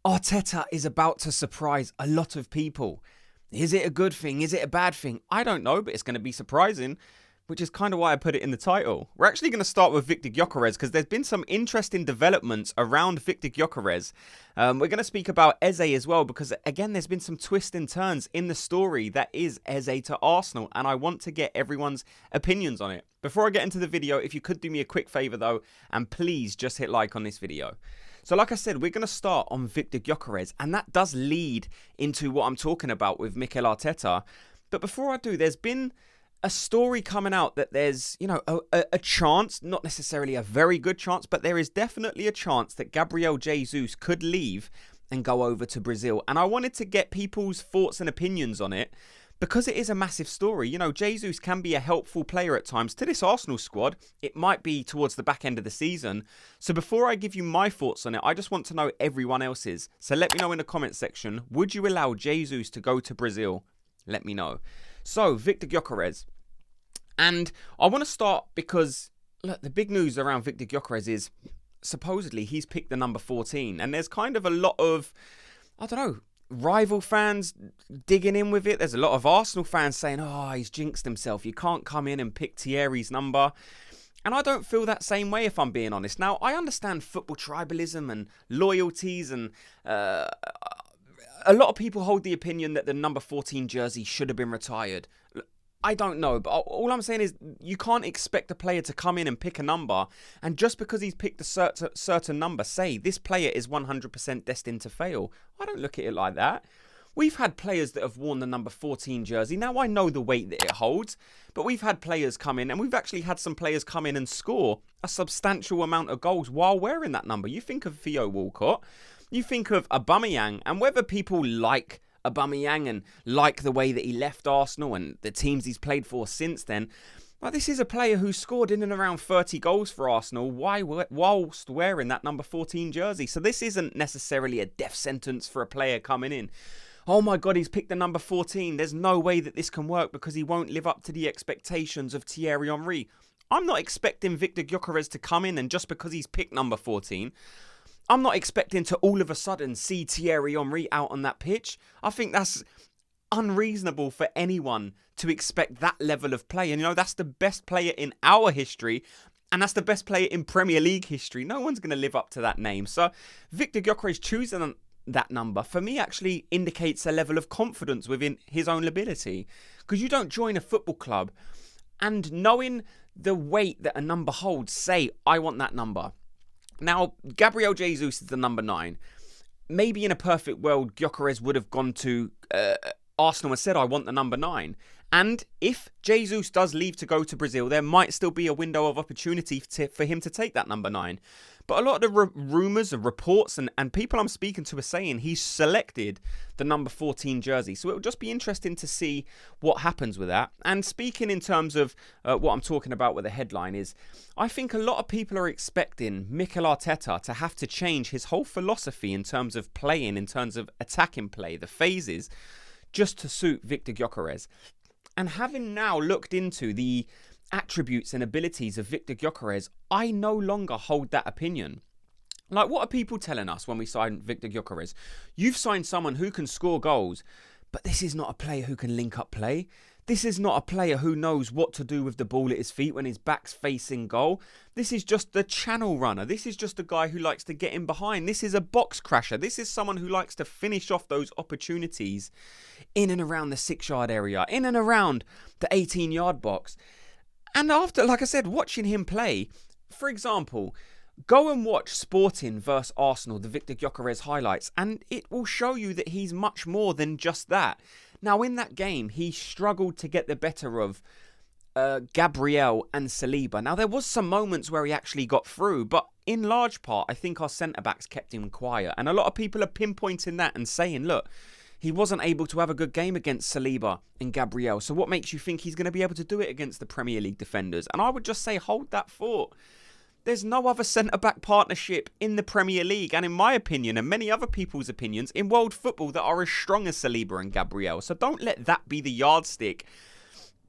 Arteta is about to surprise a lot of people. Is it a good thing? Is it a bad thing? I don't know, but it's going to be surprising, which is kind of why I put it in the title. We're actually going to start with Viktor Gyökeres because there's been some interesting developments around Viktor Gyökeres. We're going to speak about Eze as well because, again, there's been some twists and turns in the story that is Eze to Arsenal, and I want to get everyone's opinions on it. Before I get into the video, if you could do me a quick favour though, and please just hit like on this video. So like I said, we're going to start on Viktor Gyökeres, and that does lead into what I'm talking about with Mikel Arteta. But before I do, there's been a story coming out that there's, a chance, not necessarily a very good chance, but there is definitely a chance that Gabriel Jesus could leave and go over to Brazil. And I wanted to get people's thoughts and opinions on it because it is a massive story. Jesus can be a helpful player at times to this Arsenal squad. It might be towards the back end of the season. So before I give you my thoughts on it, I just want to know everyone else's. So let me know in the comment section, would you allow Jesus to go to Brazil? Let me know. So, Viktor Gyökeres. And I want to start because, look, the big news around Viktor Gyökeres is supposedly he's picked the number 14. And there's kind of a lot of, rival fans digging in with it. There's a lot of Arsenal fans saying, he's jinxed himself. You can't come in and pick Thierrys Number. And I don't feel that same way, if I'm being honest. Now, I understand football tribalism and loyalties, and a lot of people hold the opinion that the number 14 jersey should have been retired. I don't know, but all I'm saying is you can't expect a player to come in and pick a number, and just because he's picked a certain number, say this player is 100% destined to fail. I don't look at it like that. We've had players that have worn the number 14 jersey. Now, I know the weight that it holds, but we've had players come in, and we've actually had some players come in and score a substantial amount of goals while wearing that number. You think of Theo Walcott, you think of Aubameyang, and whether people like Aubameyang and like the way that he left Arsenal and the teams he's played for since then, well, this is a player who scored in and around 30 goals for Arsenal whilst wearing that number 14 jersey. So this isn't necessarily a death sentence for a player coming in. Oh my God, he's picked the number 14. There's no way that this can work because he won't live up to the expectations of Thierry Henry. I'm not expecting Viktor Gyökeres to come in and just because he's picked number 14, I'm not expecting to all of a sudden see Thierry Henry out on that pitch. I think that's unreasonable for anyone to expect that level of play. And, that's the best player in our history, and that's the best player in Premier League history. No one's going to live up to that name. So Viktor Gyökeres choosing that number, for me, actually indicates a level of confidence within his own ability. Because you don't join a football club and knowing the weight that a number holds, say, I want that number. Now, Gabriel Jesus is the number 9. Maybe in a perfect world, Gyokeres would have gone to Arsenal and said, I want the number 9. And if Jesus does leave to go to Brazil, there might still be a window of opportunity for him to take that number 9. But a lot of the rumours and reports and people I'm speaking to are saying he's selected the number 14 jersey. So it'll just be interesting to see what happens with that. And speaking in terms of what I'm talking about with the headline is, I think a lot of people are expecting Mikel Arteta to have to change his whole philosophy in terms of playing, in terms of attacking play, the phases, just to suit Viktor Gyökeres. And having now looked into the attributes and abilities of Viktor Gyökeres, I no longer hold that opinion. Like, what are people telling us when we sign Viktor Gyökeres? You've signed someone who can score goals, but this is not a player who can link up play. This is not a player who knows what to do with the ball at his feet when his back's facing goal. This is just the channel runner. This is just a guy who likes to get in behind. This is a box crasher. This is someone who likes to finish off those opportunities in and around the 6-yard area, in and around the 18-yard box. And after, like I said, watching him play, for example, go and watch Sporting vs Arsenal, the Viktor Gyökeres highlights, and it will show you that he's much more than just that. Now, in that game, he struggled to get the better of Gabriel and Saliba. Now, there was some moments where he actually got through, but in large part, I think our centre-backs kept him quiet. And a lot of people are pinpointing that and saying, look, he wasn't able to have a good game against Saliba and Gabriel. So what makes you think he's going to be able to do it against the Premier League defenders? And I would just say, hold that thought. There's no other centre-back partnership in the Premier League, and in my opinion, and many other people's opinions, in world football that are as strong as Saliba and Gabriel. So don't let that be the yardstick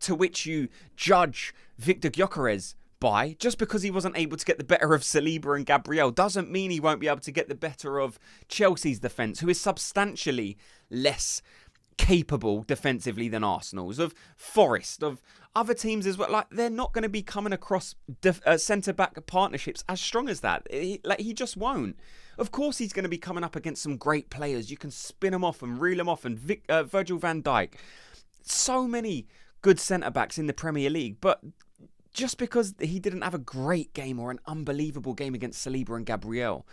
to which you judge Viktor Gyökeres buy. Just because he wasn't able to get the better of Saliba and Gabriel doesn't mean he won't be able to get the better of Chelsea's defence, who is substantially less capable defensively than Arsenal's, of Forest, of other teams as well. Like, they're not going to be coming across centre-back partnerships as strong as that. He just won't. Of course he's going to be coming up against some great players. You can spin them off and reel them off, and Virgil van Dijk. So many good centre-backs in the Premier League, but just because he didn't have a great game or an unbelievable game against Saliba and Gabriel,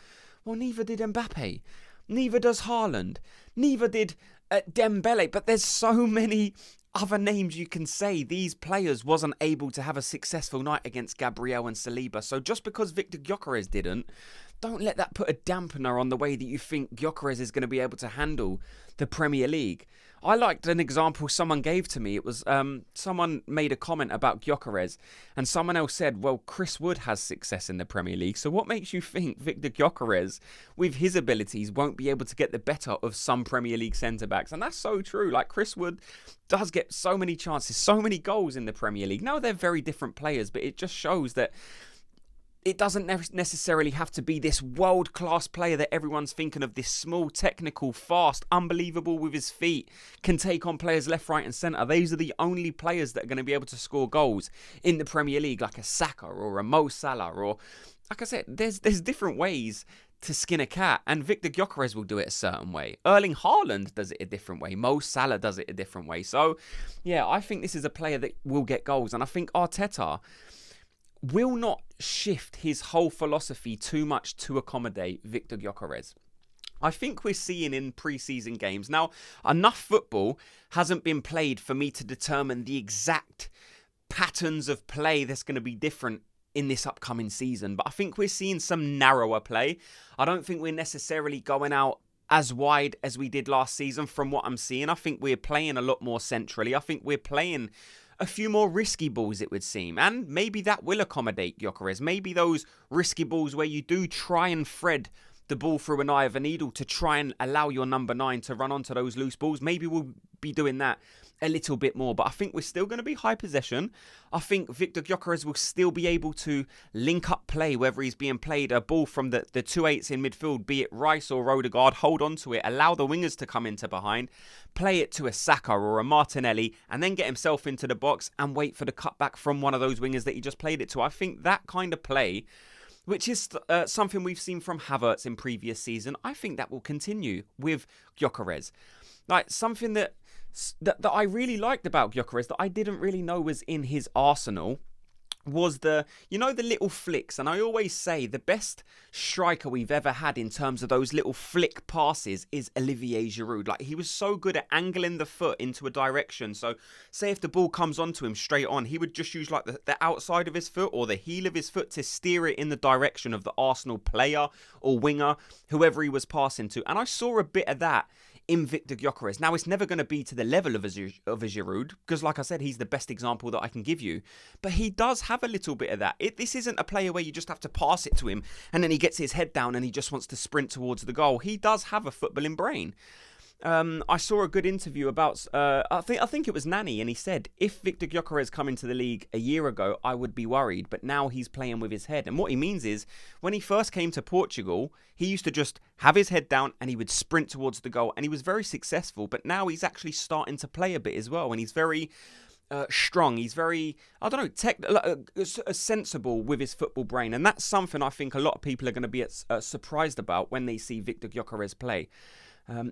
well, neither did Mbappe. Neither does Haaland. Neither did Dembele. But there's so many other names you can say. These players wasn't able to have a successful night against Gabriel and Saliba. So just because Viktor Gyökeres didn't, don't let that put a dampener on the way that you think Gyokeres is going to be able to handle the Premier League. I liked an example someone gave to me. It was someone made a comment about Gyokeres, and someone else said, well, Chris Wood has success in the Premier League, so what makes you think Viktor Gyökeres, with his abilities, won't be able to get the better of some Premier League centre-backs? And that's so true. Like, Chris Wood does get so many chances, so many goals in the Premier League. Now, they're very different players, but it just shows that it doesn't necessarily have to be this world-class player that everyone's thinking of, this small, technical, fast, unbelievable with his feet, can take on players left, right and centre. These are the only players that are going to be able to score goals in the Premier League, like a Saka or a Mo Salah, or, like I said, there's different ways to skin a cat, and Viktor Gyökeres will do it a certain way. Erling Haaland does it a different way. Mo Salah does it a different way. So, yeah, I think this is a player that will get goals, and I think Arteta will not shift his whole philosophy too much to accommodate Viktor Gyökeres. I think we're seeing in pre-season games now, enough football hasn't been played for me to determine the exact patterns of play that's going to be different in this upcoming season. But I think we're seeing some narrower play. I don't think we're necessarily going out as wide as we did last season from what I'm seeing. I think we're playing a lot more centrally. I think we're playing a few more risky balls, it would seem. And maybe that will accommodate Gyokeres. Maybe those risky balls where you do try and thread the ball through an eye of a needle to try and allow your number 9 to run onto those loose balls. Maybe we'll be doing that a little bit more. But I think we're still going to be high possession. I think Viktor Gyökeres will still be able to link up play, whether he's being played a ball from the 2/8s in midfield, be it Rice or Odegaard, hold on to it, allow the wingers to come into behind, play it to a Saka or a Martinelli, and then get himself into the box and wait for the cutback from one of those wingers that he just played it to. I think that kind of play, which is something we've seen from Havertz in previous season, I think that will continue with Gyokeres. Like, something that I really liked about Gyokeres that I didn't really know was in his arsenal was the little flicks. And I always say the best striker we've ever had in terms of those little flick passes is Olivier Giroud. Like, he was so good at angling the foot into a direction. So say if the ball comes onto him straight on, he would just use like the outside of his foot or the heel of his foot to steer it in the direction of the Arsenal player or winger, whoever he was passing to. And I saw a bit of that in Viktor Gyökeres. Now, it's never going to be to the level of a Giroud, because like I said, he's the best example that I can give you. But he does have a little bit of that. This isn't a player where you just have to pass it to him and then he gets his head down and he just wants to sprint towards the goal. He does have a footballing brain. I saw a good interview about, I think it was Nani, and he said, if Viktor Gyökeres come into the league a year ago, I would be worried, but now he's playing with his head. And what he means is, when he first came to Portugal, he used to just have his head down and he would sprint towards the goal, and he was very successful, but now he's actually starting to play a bit as well, and he's very strong. He's very, sensible with his football brain, and that's something I think a lot of people are going to be surprised about when they see Viktor Gyökeres play.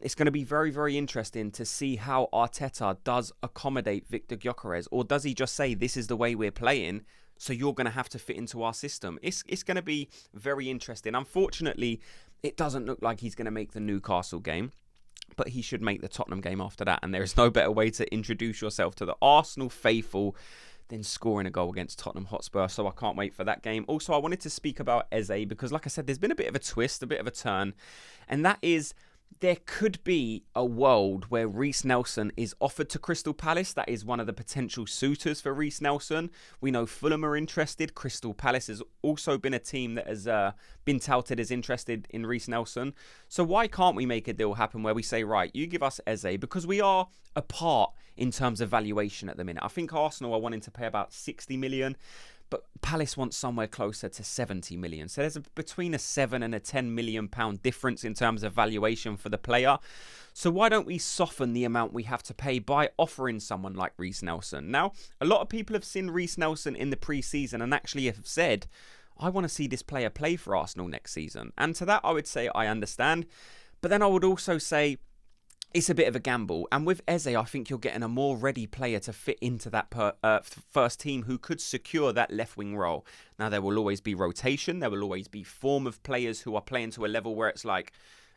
It's going to be very, very interesting to see how Arteta does accommodate Viktor Gyökeres, or does he just say, this is the way we're playing, so you're going to have to fit into our system. It's going to be very interesting. Unfortunately, it doesn't look like he's going to make the Newcastle game, but he should make the Tottenham game after that, and there is no better way to introduce yourself to the Arsenal faithful than scoring a goal against Tottenham Hotspur, so I can't wait for that game. Also, I wanted to speak about Eze, because like I said, there's been a bit of a twist, a bit of a turn, and that is, there could be a world where Reese Nelson is offered to Crystal Palace. That is one of the potential suitors for Reese Nelson. We know Fulham are interested. Crystal Palace has also been a team that has been touted as interested in Reese Nelson. So why can't we make a deal happen where we say, right, you give us Eze, because we are apart in terms of valuation at the minute. I think Arsenal are wanting to pay about 60 million. but Palace wants somewhere closer to 70 million. So there's between a 7 and a 10 million pound difference in terms of valuation for the player. So why don't we soften the amount we have to pay by offering someone like Reese Nelson? Now, a lot of people have seen Reese Nelson in the pre-season and actually have said, I want to see this player play for Arsenal next season. And to that, I would say I understand. But then I would also say it's a bit of a gamble. And with Eze, I think you're getting a more ready player to fit into that first team who could secure that left wing role. Now, there will always be rotation. There will always be form of players who are playing to a level where it's like,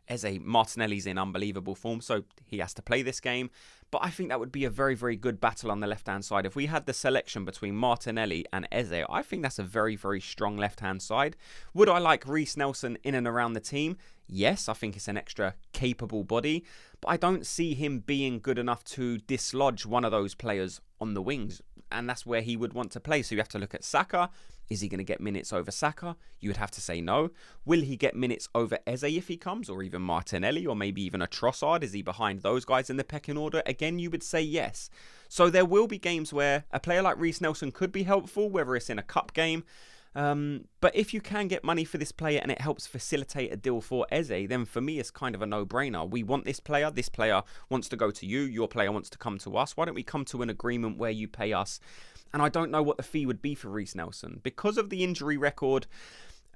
Eze, Martinelli's in unbelievable form, so he has to play this game. But I think that would be a very, very good battle on the left-hand side. If we had the selection between Martinelli and Eze, I think that's a very, very strong left-hand side. Would I like Reese Nelson in and around the team? Yes, I think it's an extra capable body, but I don't see him being good enough to dislodge one of those players on the wings, and that's where he would want to play. So you have to look at Saka. Is he going to get minutes over Saka? You would have to say no. Will he get minutes over Eze if he comes, or even Martinelli, or maybe even a Trossard? Is he behind those guys in the pecking order? Again, you would say yes. So there will be games where a player like Reese Nelson could be helpful, whether it's in a cup game. But if you can get money for this player and it helps facilitate a deal for Eze, then for me it's kind of a no-brainer. We want this player wants to go to you, your player wants to come to us. Why don't we come to an agreement where you pay us? And I don't know what the fee would be for Reese Nelson. Because of the injury record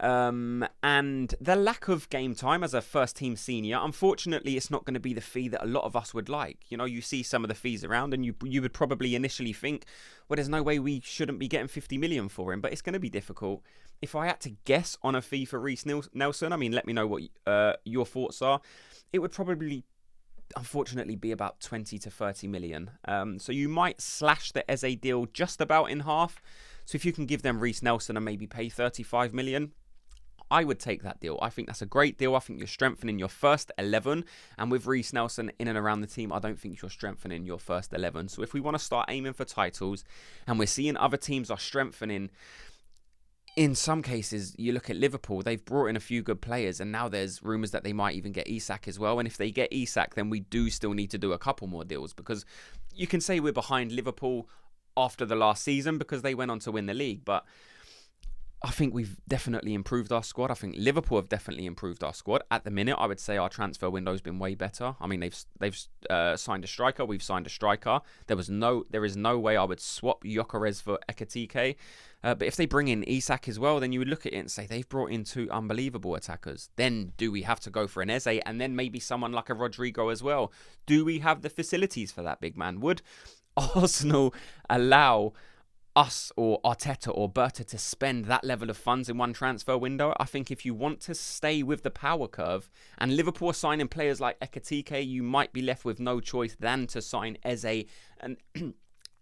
and the lack of game time as a first-team senior, unfortunately, it's not going to be the fee that a lot of us would like. You know, you see some of the fees around and you would probably initially think, well, there's no way we shouldn't be getting 50 million for him, but it's going to be difficult. If I had to guess on a fee for Reese Nelson, I mean, let me know what your thoughts are. It would probably, unfortunately, be about 20 to 30 million. So you might slash the Eze deal just about in half. So if you can give them Reese Nelson and maybe pay 35 million, I would take that deal. I think that's a great deal. I think you're strengthening your first 11. And with Reese Nelson in and around the team, I don't think you're strengthening your first 11. So if we want to start aiming for titles, and we're seeing other teams are strengthening, in some cases, you look at Liverpool, they've brought in a few good players, and now there's rumours that they might even get Isak as well. And if they get Isak, then we do still need to do a couple more deals, because you can say we're behind Liverpool after the last season because they went on to win the league. But I think we've definitely improved our squad. I think Liverpool have definitely improved our squad. At the minute, I would say our transfer window's been way better. I mean, they've signed a striker. We've signed a striker. There is no way I would swap Gyokeres for Ekitike. But if they bring in Isak as well, then you would look at it and say they've brought in two unbelievable attackers. Then do we have to go for an Eze and then maybe someone like a Rodrigo as well? Do we have the facilities for that, big man? Would Arsenal allow us or Arteta or Berta to spend that level of funds in one transfer window? I think if you want to stay with the power curve, and Liverpool are signing players like Ekitike, you might be left with no choice than to sign Eze and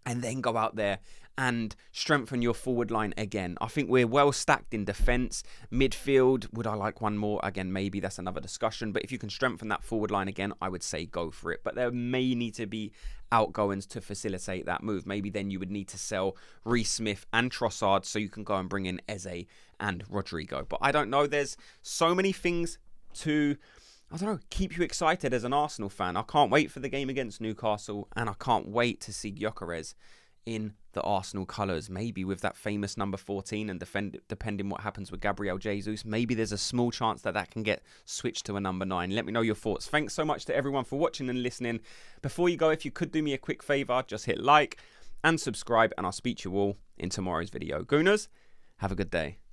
and then go out there and strengthen your forward line again. I think we're well stacked in defence. Midfield, would I like one more? Again, maybe that's another discussion. But if you can strengthen that forward line again, I would say go for it. But there may need to be outgoings to facilitate that move. Maybe then you would need to sell Reece Smith and Trossard so you can go and bring in Eze and Rodrigo. But I don't know. There's so many things to, I don't know, keep you excited as an Arsenal fan. I can't wait for the game against Newcastle, and I can't wait to see Gyokeres in the Arsenal colours, maybe with that famous number 14, and depending what happens with Gabriel Jesus, maybe there's a small chance that that can get switched to a number 9. Let me know your thoughts. Thanks so much to everyone for watching and listening. Before you go, if you could do me a quick favour, just hit like and subscribe, and I'll speak to you all in tomorrow's video. Gooners, have a good day.